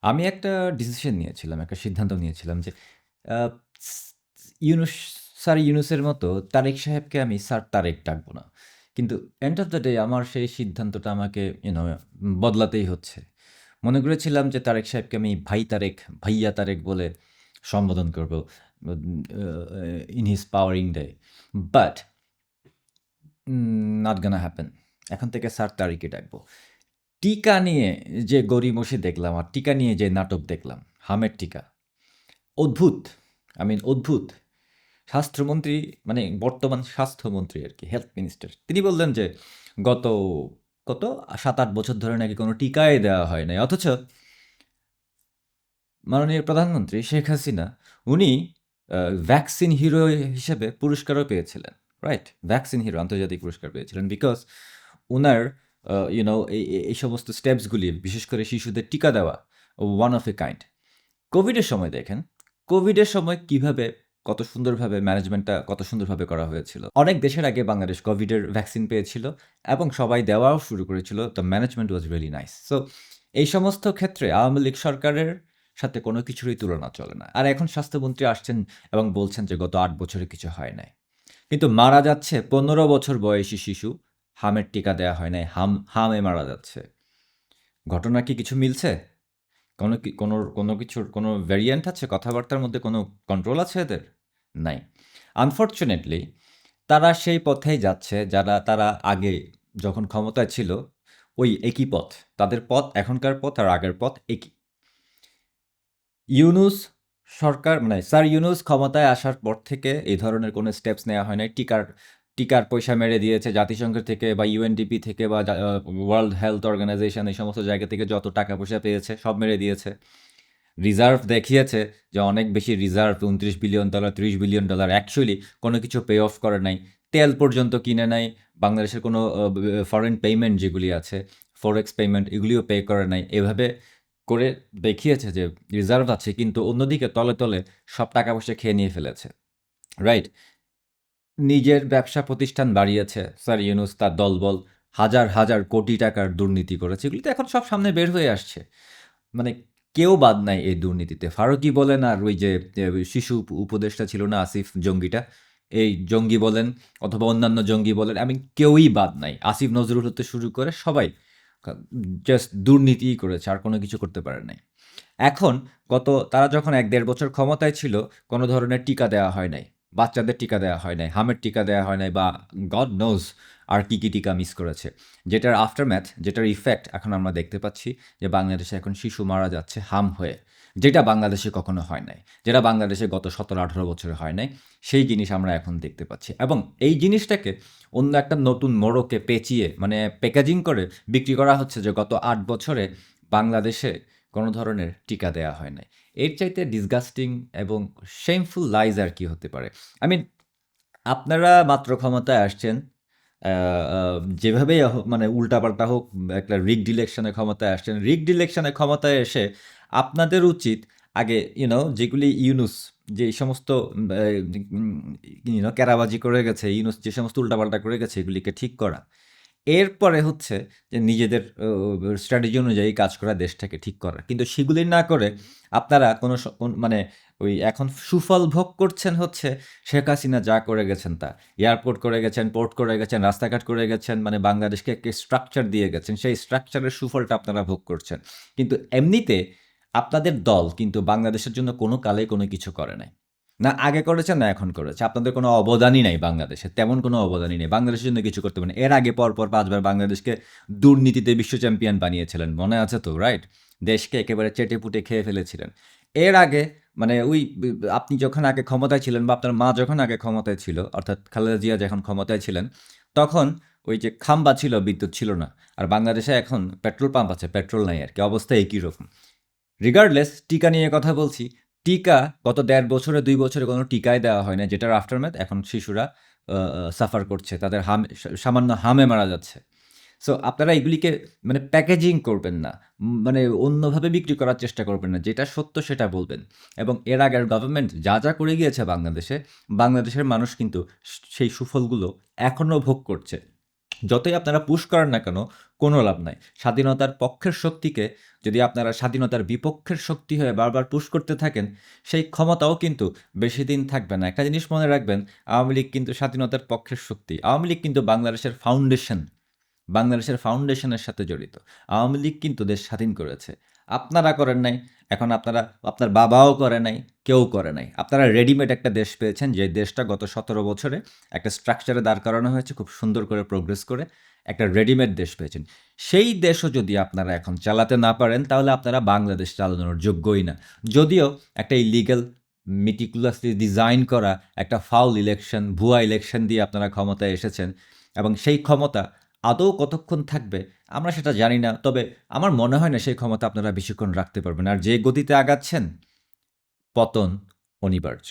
আমি একটা ডিসিশন নিয়েছিলাম, একটা সিদ্ধান্ত নিয়েছিলাম যে আ স ইউনুস স্যার ইউনুসের মতো তারেক সাহেবকে আমি স্যার তারেক ডাকবো না। কিন্তু এন্ড অফ দ্য ডে আমার সেই সিদ্ধান্তটা আমাকে বদলাতেই হচ্ছে। মনে করেছিলাম যে তারেক সাহেবকে আমি ভাই তারেক, ভাইয়া তারেক বলে সম্বোধন করব in his powering day. But not gonna happen. এখন থেকে স্যার তারেকই ডাকবো। টিকা নিয়ে যে গড়িমসি দেখলাম আর টিকা নিয়ে যে নাটক দেখলাম, হামের টিকা। অদ্ভুত। অদ্ভুত। স্বাস্থ্যমন্ত্রী মানে বর্তমান স্বাস্থ্যমন্ত্রী আরকি, হেলথ মিনিস্টার। তিনি বললেন যে গত কত ৭-৮ বছর ধরে নাকি কোনো টিকাই দেওয়া হয় নাই। অথচ মাননীয় প্রধানমন্ত্রী শেখ হাসিনা উনি ভ্যাকসিন হিরো হিসেবে পুরস্কারও পেয়েছিলেন। রাইট? ভ্যাকসিন হিরো আন্তর্জাতিক পুরস্কার পেয়েছিলেন। বিকজ উনার এই সমস্ত স্টেপসগুলি বিশেষ করে শিশুদের টিকা দেওয়া ওয়ান অফ এ কাইন্ড। কোভিডের সময় দেখেন, কোভিডের সময় কিভাবে কত সুন্দরভাবে ম্যানেজমেন্টটা কত সুন্দরভাবে করা হয়েছিল। অনেক দেশের আগে বাংলাদেশ কোভিডের ভ্যাকসিন পেয়েছিল এবং সবাই দেওয়াও শুরু করেছিল। The management was really nice. So এই সমস্ত ক্ষেত্রে আওয়ামী লীগ সরকারের সাথে কোনো কিছুরই তুলনা চলে না। আর এখন স্বাস্থ্যমন্ত্রী আসছেন এবং বলছেন যে গত ৮ বছরে কিছু হয় নাই। কিন্তু মারা যাচ্ছে ১৫ বছর বয়সী শিশু, হামের টিকা দেয়া হয় নাই, হামে মারা যাচ্ছে। ঘটনা কি কিছু মিলছে? কোনো কিছুর কোনো ভেরিয়েন্ট আছে? কথাবার্তার মধ্যে কোনো কন্ট্রোল আছে এদের? নাই। আনফরচুনেটলি তারা সেই পথেই যাচ্ছে তারা আগে যখন ক্ষমতায় ছিল, ওই একই পথ। তাদের পথ, এখনকার পথ আর আগের পথ একই। ইউনুস সরকার মানে স্যার ইউনুস ক্ষমতায় আসার পর থেকে এই ধরনের কোনো স্টেপস নেওয়া হয় নাই। টিকার পয়সা মেরে দিয়েছে জাতিসংঘ থেকে বা ইউএনডিপি থেকে বা ওয়ার্ল্ড হেলথ অর্গানাইজেশন এই সমস্ত জায়গা থেকে যত টাকা পয়সা পেয়েছে সব মেরে দিয়েছে। রিজার্ভ দেখিয়েছে যে অনেক বেশি রিজার্ভ, $29 বিলিয়ন, $30 বিলিয়ন অ্যাকচুয়ালি কোনো কিছু পে অফ করে নাই। তেল পর্যন্ত কিনে নাই। বাংলাদেশের কোনো ফরেন পেমেন্ট যেগুলি আছে, ফরেক্স পেমেন্ট এগুলিও পে করে নাই। এভাবে করে দেখিয়েছে যে রিজার্ভ আছে, কিন্তু অন্যদিকে তলে, তলে সব টাকা পয়সা খেয়ে নিয়ে ফেলেছে। রাইট? নিজের ব্যবসা প্রতিষ্ঠান বাড়িয়েছে স্যার ইউনুস, তার দলবল হাজার, হাজার কোটি টাকার দুর্নীতি করেছে। এগুলি তো এখন সব সামনে বের হয়ে আসছে। মানে কেউ বাদ নাই এই দুর্নীতিতে। ফারুকী বলেন আর ওই যে শিশু উপদেষ্টা ছিল না আসিফ জঙ্গিটা, এই জঙ্গি বলেন অথবা অন্যান্য জঙ্গি বলেন, কেউই বাদ নাই। আসিফ নজরুল হতে শুরু করে সবাই জাস্ট দুর্নীতিই করেছে, আর কোনো কিছু করতে পারে নাই। এখন তারা যখন ১-১.৫ বছর ক্ষমতায় ছিল, কোনো ধরনের টিকা দেওয়া হয় নাই। বাচ্চাদের টিকা দেওয়া হয় নাই, হামের টিকা দেওয়া হয় নাই বা গড নোজ আর কি, কি টিকা মিস করেছে। যেটার আফটারম্যাথ, যেটার ইফেক্ট এখন আমরা দেখতে পাচ্ছি যে বাংলাদেশে এখন শিশু মারা যাচ্ছে হাম হয়ে। যেটা বাংলাদেশে কখনো হয় নাই। যেটা বাংলাদেশে গত ১৭-১৮ বছরে হয় নাই। সেই জিনিস আমরা এখন দেখতে পাচ্ছি। এবং এই জিনিসটাকে অন্য একটা নতুন মোড়কে পেঁচিয়ে মানে প্যাকেজিং করে বিক্রি করা হচ্ছে যে গত ৮ বছরে বাংলাদেশে কোনো ধরনের টিকা দেয়া হয় নাই। এর চাইতে ডিসগাস্টিং এবং শেমফুল লাইজ আর কি হতে পারে? আই মিন আপনারা মাত্র ক্ষমতায় আসছেন। আ আ যেভাবেই মানে উল্টাপাল্টা হোক, একটা রিগড ইলেকশনে ক্ষমতায় আসছেন। রিগড ইলেকশনে ক্ষমতায় এসে আপনাদের উচিত আগে যেগুলি ইউনুস যে সমস্ত কেরাবাজি করে গেছে, ইউনুস যে সমস্ত উল্টাপাল্টা করে গেছে এগুলিকে ঠিক করা। এরপরে হচ্ছে যে নিজেদের স্ট্র্যাটেজি অনুযায়ী কাজ করা, দেশটাকে ঠিক করা। কিন্তু সেগুলি না করে আপনারা মানে ওই এখন সুফল ভোগ করছেন হচ্ছে শেখ হাসিনা যা করে গেছেন তা। এয়ারপোর্ট করে গেছেন, পোর্ট করে গেছেন, রাস্তাঘাট করে গেছেন, মানে বাংলাদেশকে একটি স্ট্রাকচার দিয়ে গেছেন। সেই স্ট্রাকচারের সুফলটা আপনারা ভোগ করছেন। কিন্তু এমনিতে আপনাদের দল কিন্তু বাংলাদেশের জন্য কোনো কালে কোনো কিছু করে নাই। না আগে করেছে, না এখন করেছে। আপনাদের কোনো অবদানই নাই বাংলাদেশে। তেমন কোনো অবদানই নেই। বাংলাদেশের জন্য কিছু করতে পারেন। এর আগে পরপর ৫ বার বাংলাদেশকে দুর্নীতিতে বিশ্ব চ্যাম্পিয়ন বানিয়েছিলেন। মনে আছে তো, রাইট? দেশকে একেবারে চেটেপুটে খেয়ে ফেলেছিলেন। এর আগে মানে ওই আপনি যখন আগে ক্ষমতায় ছিলেন বা আপনার মা যখন আগে ক্ষমতায় ছিল, অর্থাৎ খালেদা জিয়া যখন ক্ষমতায় ছিলেন, তখন ওই যে খাম্বা ছিল, বিদ্যুৎ ছিল না। আর বাংলাদেশে এখন পেট্রোল পাম্প আছে, পেট্রোল নাই আরকি। অবস্থা একই রকম। রিগার্ডলেস টিকা নিয়ে কথা বলছি। টিকা গত ১.৫ বছরে ২ বছরে কোনো টিকাই দেওয়া হয় না। যেটার আফটারম্যাথ এখন শিশুরা সাফার করছে। তাদের সামান্য হামে মারা যাচ্ছে। সো আপনারা এগুলিকে মানে প্যাকেজিং করবেন না। মানে অন্যভাবে বিক্রি করার চেষ্টা করবেন না। যেটা সত্য সেটা বলবেন। এবং এর আগের গভর্নমেন্ট যা, যা করে গিয়েছে বাংলাদেশে, বাংলাদেশের মানুষ কিন্তু সেই সুফলগুলো এখনো ভোগ করছে। যতই আপনারা পুশ করেন না কেন, কোনো লাভ নাই। স্বাধীনতার পক্ষের শক্তিকে যদি আপনারা স্বাধীনতার বিপক্ষের শক্তি হয়ে বারবার পুশ করতে থাকেন, সেই ক্ষমতাও কিন্তু বেশিদিন থাকবে না। একটা জিনিস মনে রাখবেন, আওয়ামী লীগ কিন্তু স্বাধীনতার পক্ষের শক্তি। আওয়ামী লীগ কিন্তু বাংলাদেশের ফাউন্ডেশনের সাথে জড়িত। আওয়ামী লীগ কিন্তু দেশ স্বাধীন করেছে। আপনারা করেন নাই, এখন আপনার বাবাও করে নাই, কেউ করে নাই। আপনারা রেডিমেড একটা দেশ পেয়েছেন, যে দেশটা গত ১৭ বছরে একটা স্ট্রাকচারে দাঁড় করানো হয়েছে, খুব সুন্দর করে প্রোগ্রেস করে একটা রেডিমেড দেশ পেয়েছেন। সেই দেশও যদি আপনারা এখন চালাতে না পারেন, তাহলে আপনারা বাংলাদেশ চালানোর যোগ্যই না। যদিও একটা ইলিগ্যাল, মেটিকুলাসলি ডিজাইন করা একটা ফাউল ইলেকশন, ভুয়া ইলেকশন দিয়ে আপনারা ক্ষমতায় এসেছেন, এবং সেই ক্ষমতা আদৌ কতক্ষণ থাকবে আমরা সেটা জানি না। তবে আমার মনে হয় না সেই ক্ষমতা আপনারা বেশিক্ষণ রাখতে পারবেন। আর যে গতিতে আগাচ্ছেন, পতন অনিবার্য।